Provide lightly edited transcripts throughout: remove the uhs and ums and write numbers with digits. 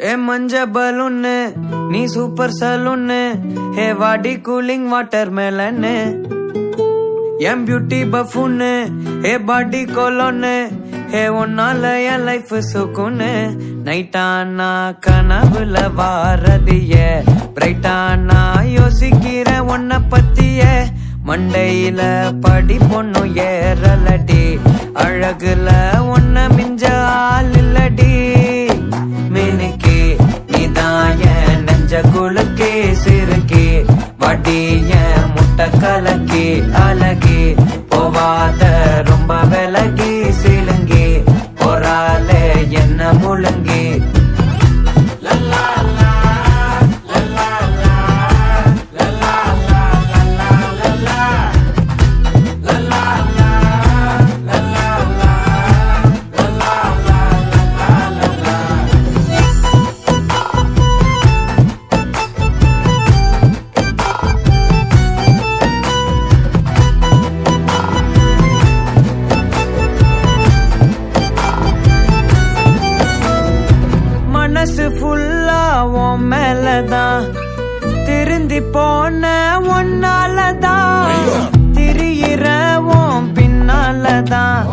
ए मंजा बलून नी super saloon हे वाडी कूलिंग वाटरमेलन एम ब्यूटी बफून हे बॉडी कोलोन हे उन्नाल एन लाइफ सुकून நைட்டானா கனவுல வாரதிய பிரைட்டானா யோசிக்கிற உன்னை பத்திய மண்டையில படி பொண்ணு ஏறலடி அழகுல உன்னை மிஞ்ச ஆள் இல்லடி மினுக்கி நீதாய நெஞ்ச குலுக்கி சிறுக்கி வடிய முட்டை கலக்கி அழகி போவாத ரொம்ப விலகி சிலுங்கி போறாலே என்ன முழுங்கி மனசு ஃபுல்லா உன் மேலதான் திருந்தி போன ஒன்னாலதான் திரியிற உன் பின்னாலதான்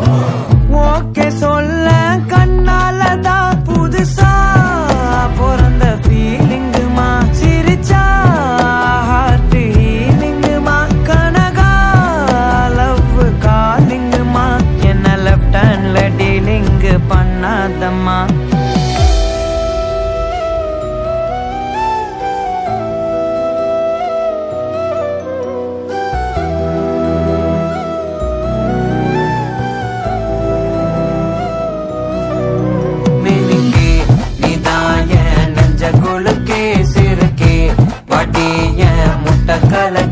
ஓகே சொல்ல கண்ணாலதான் புதுசா பிறந்த ஃபீலிங்குமா சிரிச்சா ஹார்ட் ஹீலிங்குமா கனகா லவ் காலிங்குமா என்ன லெஃப்ட் ஹேண்ட்ல டீலிங் பண்ணாதம்மா சிறுக்கி வட்டிய முட்டை கலக்கி